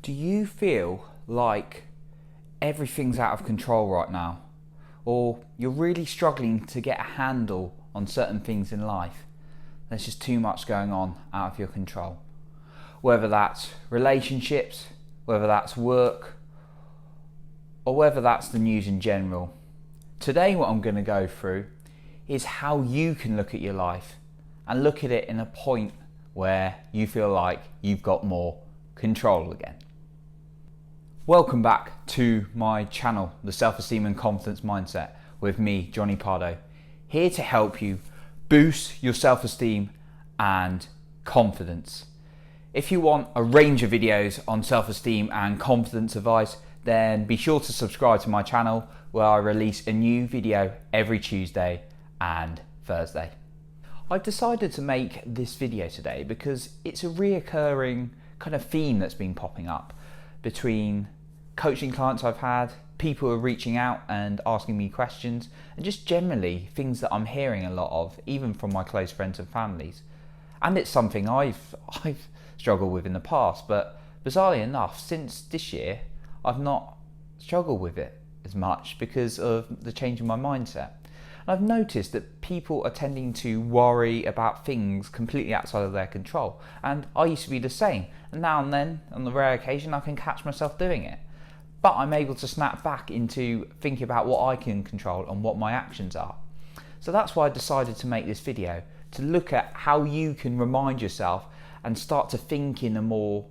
Do you feel like everything's out of control right now? Or you're really struggling to get a handle on certain things in life? There's just too much going on out of your control. Whether that's relationships, whether that's work, or whether that's the news in general. Today what I'm going to go through is how you can look at your life and look at it in a point where you feel like you've got more control again. Welcome back to my channel, The Self-Esteem and Confidence Mindset, with me, Jonny Pardoe, here to help you boost your self-esteem and confidence. If you want a range of videos on self-esteem and confidence advice, then be sure to subscribe to my channel, where I release a new video every Tuesday and Thursday. I've decided to make this video today because it's a reoccurring kind of theme that's been popping up between coaching clients I've had, people who are reaching out and asking me questions, and just generally things that I'm hearing a lot of, even from my close friends and families. And it's something I've struggled with in the past, but bizarrely enough, since this year, I've not struggled with it as much because of the change in my mindset. And I've noticed that people are tending to worry about things completely outside of their control. And I used to be the same. And now and then, on the rare occasion, I can catch myself doing it. But I'm able to snap back into thinking about what I can control and what my actions are. So that's why I decided to make this video, to look at how you can remind yourself and start to think in a more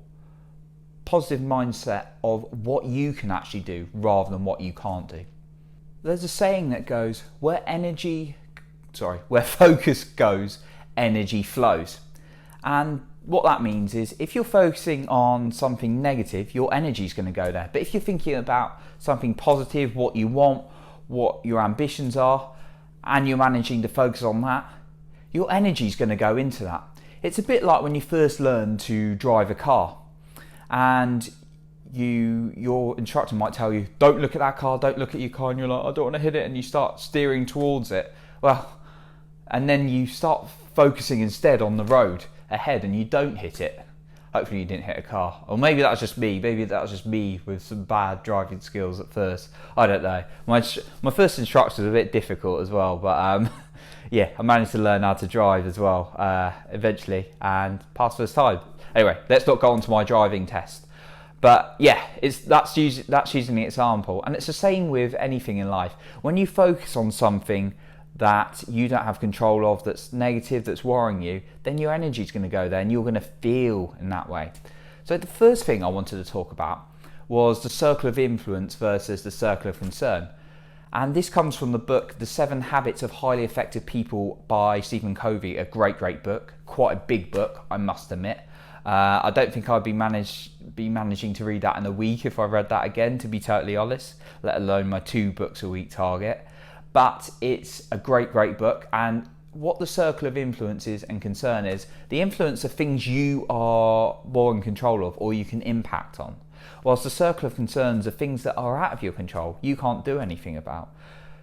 positive mindset of what you can actually do rather than what you can't do. There's a saying that goes, where focus goes, energy flows. And what that means is, if you're focusing on something negative, your energy is going to go there. But if you're thinking about something positive, what you want, what your ambitions are, and you're managing to focus on that, your energy is going to go into that. It's a bit like when you first learn to drive a car, and your instructor might tell you, don't look at that car, don't look at your car, and you're like, I don't want to hit it, and you start steering towards it. And then you start focusing instead on the road ahead and you don't hit it. Hopefully you didn't hit a car. Or maybe that was just me with some bad driving skills at first. I don't know. My first instructor was a bit difficult as well, but yeah, I managed to learn how to drive as well eventually and pass first time. Anyway, let's not go on to my driving test. But yeah, that's using the example. And it's the same with anything in life. When you focus on something that you don't have control of, that's negative, that's worrying you, then your energy is going to go there and you're going to feel in that way. So the first thing I wanted to talk about was the circle of influence versus the circle of concern. And this comes from the book, The 7 Habits of Highly Effective People by Stephen Covey, a great book, quite a big book, I must admit. I don't think I'd be managing to read that in a week if I read that again, to be totally honest, let alone my 2 books a week target. But it's a great book. And what the circle of influence is and concern is, the influence of things you are more in control of or you can impact on, whilst the circle of concerns are things that are out of your control, you can't do anything about.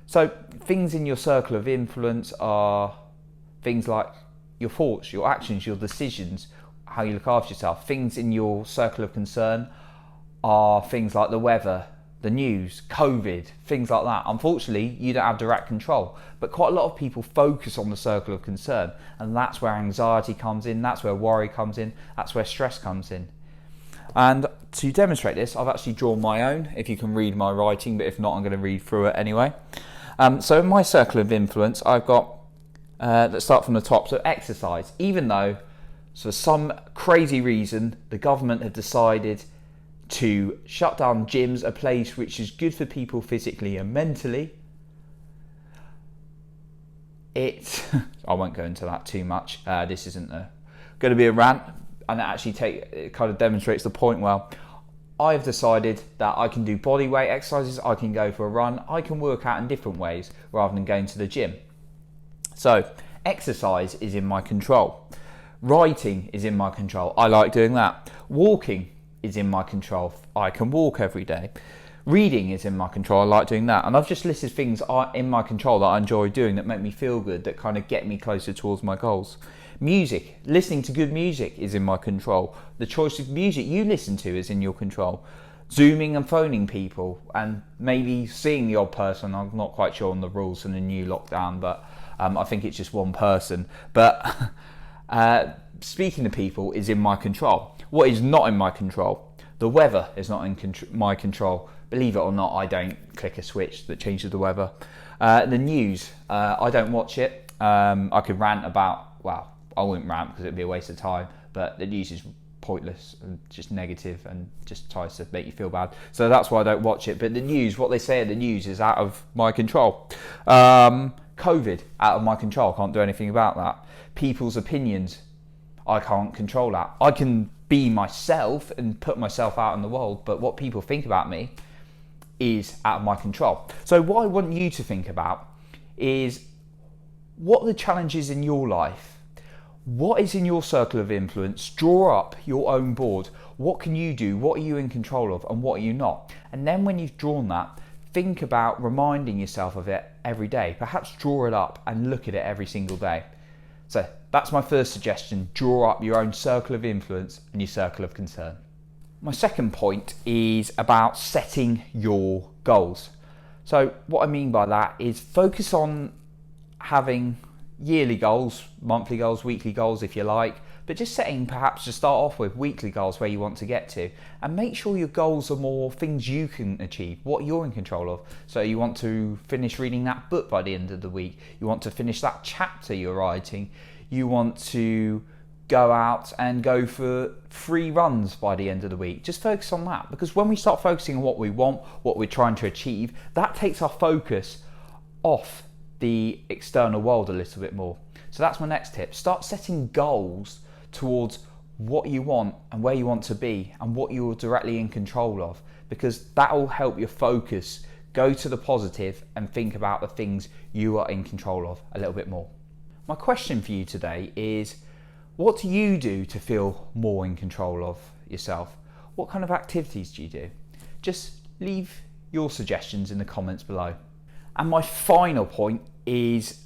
So things in your circle of influence are things like your thoughts, your actions, your decisions, how you look after yourself. Things in your circle of concern are things like the weather, the news, COVID, things like that. Unfortunately, you don't have direct control, but quite a lot of people focus on the circle of concern, and that's where anxiety comes in, that's where worry comes in, that's where stress comes in. And to demonstrate this, I've actually drawn my own, if you can read my writing, but if not, I'm going to read through it anyway. So in my circle of influence, I've got, let's start from the top, so exercise. Even though, for some crazy reason, the government have decided to shut down gyms, a place which is good for people physically and mentally. I won't go into that too much. This isn't going to be a rant, and it kind of demonstrates the point. Well, I've decided that I can do body weight exercises, I can go for a run, I can work out in different ways rather than going to the gym. So exercise is in my control. Writing is in my control. I like doing that. Walking is in my control. I can walk every day. Reading is in my control. I like doing that. And I've just listed things in my control that I enjoy doing that make me feel good, that kind of get me closer towards my goals. Music, listening to good music is in my control. The choice of music you listen to is in your control. Zooming and phoning people and maybe seeing the odd person. I'm not quite sure on the rules in the new lockdown, but I think it's just one person. But speaking to people is in my control. What is not in my control? The weather is not in my control. Believe it or not, I don't click a switch that changes the weather. The news, I don't watch it. I could rant about, well, I wouldn't rant because it'd be a waste of time, but the news is pointless and just negative and just tries to make you feel bad. So that's why I don't watch it. But the news, what they say in the news is out of my control. COVID, out of my control. Can't do anything about that. People's opinions, I can't control that. I can be myself and put myself out in the world, but what people think about me is out of my control. So what I want you to think about is, what are the challenges in your life? What is in your circle of influence? Draw up your own board. What can you do? What are you in control of and what are you not? And then when you've drawn that, think about reminding yourself of it every day. Perhaps draw it up and look at it every single day. So that's my first suggestion. Draw up your own circle of influence and your circle of concern. My second point is about setting your goals. So what I mean by that is focus on having yearly goals, monthly goals, weekly goals if you like, but just setting perhaps to start off with weekly goals where you want to get to, and make sure your goals are more things you can achieve, what you're in control of. So you want to finish reading that book by the end of the week, you want to finish that chapter you're writing, you want to go out and go for 3 runs by the end of the week. Just focus on that, because when we start focusing on what we want, what we're trying to achieve, that takes our focus off the external world a little bit more. So that's my next tip. Start setting goals towards what you want and where you want to be and what you're directly in control of, because that will help your focus go to the positive and think about the things you are in control of a little bit more. My question for you today is, what do you do to feel more in control of yourself? What kind of activities do you do? Just leave your suggestions in the comments below. And my final point is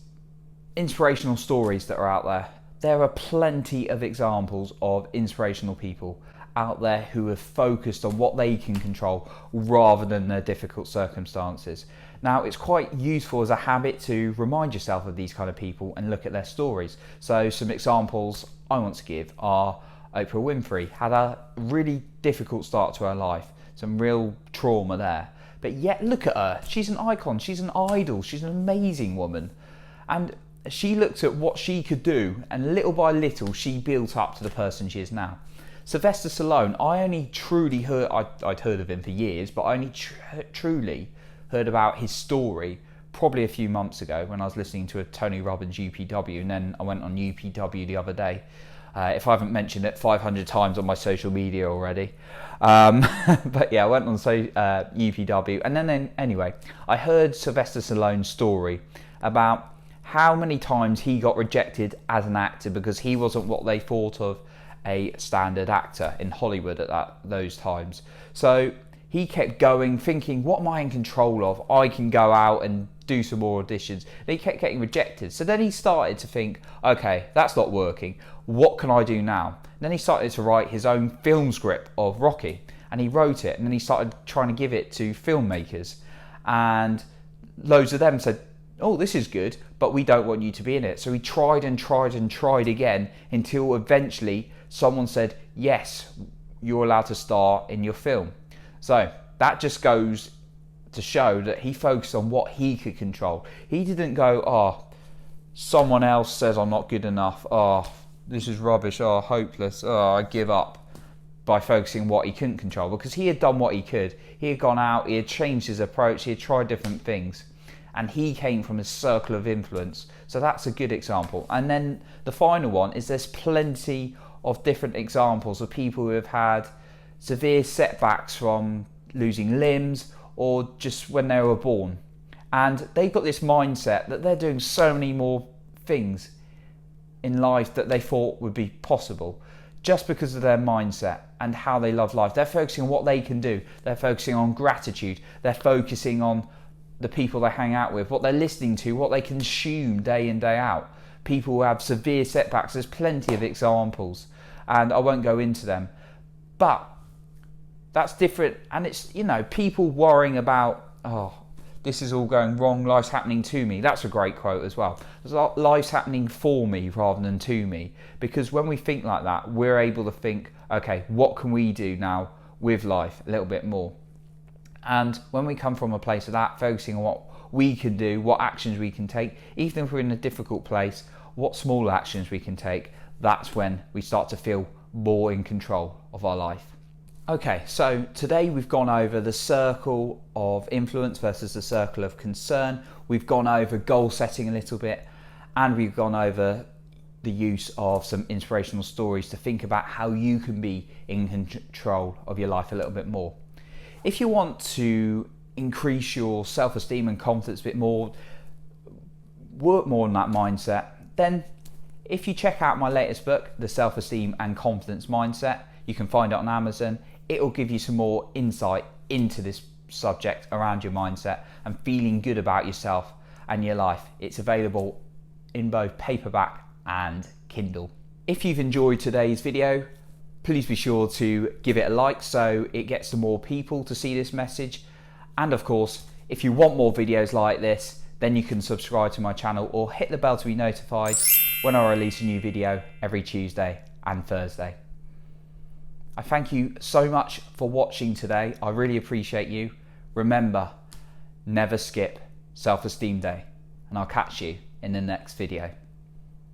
inspirational stories that are out there. There are plenty of examples of inspirational people out there who have focused on what they can control rather than their difficult circumstances. Now, it's quite useful as a habit to remind yourself of these kind of people and look at their stories. So some examples I want to give are Oprah Winfrey had a really difficult start to her life, some real trauma there. But yet look at her, she's an icon, she's an idol, she's an amazing woman. And she looked at what she could do, and little by little she built up to the person she is now. Sylvester Stallone, I only truly heard, I'd heard of him for years, but I only truly heard about his story probably a few months ago when I was listening to a Tony Robbins UPW, and then I went on UPW the other day. If I haven't mentioned it 500 times on my social media already. But yeah, I went on UPW, and then anyway, I heard Sylvester Stallone's story about how many times he got rejected as an actor because he wasn't what they thought of a standard actor in Hollywood at those times. So he kept going, thinking, what am I in control of? I can go out and do some more auditions. And he kept getting rejected. So then he started to think, okay, that's not working. What can I do now? And then he started to write his own film script of Rocky. And he wrote it, and then he started trying to give it to filmmakers. And loads of them said, oh, this is good, but we don't want you to be in it. So he tried and tried and tried again until eventually someone said, yes, you're allowed to star in your film. So that just goes to show that he focused on what he could control. He didn't go, oh, someone else says I'm not good enough. Oh, this is rubbish. Oh, hopeless. Oh, I give up, by focusing on what he couldn't control, because he had done what he could. He had gone out, he had changed his approach, he had tried different things, and he came from a circle of influence. So that's a good example. And then the final one is there's plenty of different examples of people who have had severe setbacks from losing limbs or just when they were born. And they've got this mindset that they're doing so many more things in life that they thought would be possible. just because of their mindset and how they love life. They're focusing on what they can do. They're focusing on gratitude. They're focusing on the people they hang out with, what they're listening to, what they consume day in, day out. People who have severe setbacks, there's plenty of examples, and I won't go into them. But that's different, and it's, you know, people worrying about, oh, this is all going wrong, life's happening to me. That's a great quote as well. Life's happening for me rather than to me. Because when we think like that, we're able to think, okay, what can we do now with life a little bit more? And when we come from a place of that, focusing on what we can do, what actions we can take, even if we're in a difficult place, what small actions we can take, that's when we start to feel more in control of our life. Okay, so today we've gone over the circle of influence versus the circle of concern. We've gone over goal setting a little bit, and we've gone over the use of some inspirational stories to think about how you can be in control of your life a little bit more. If you want to increase your self-esteem and confidence a bit more, work more on that mindset, then if you check out my latest book, The Self-Esteem and Confidence Mindset, you can find it on Amazon. It will give you some more insight into this subject around your mindset and feeling good about yourself and your life. It's available in both paperback and Kindle. If you've enjoyed today's video, please be sure to give it a like so it gets to more people to see this message. And of course, if you want more videos like this, then you can subscribe to my channel or hit the bell to be notified when I release a new video every Tuesday and Thursday. I thank you so much for watching today. I really appreciate you. Remember, never skip Self-Esteem Day, and I'll catch you in the next video.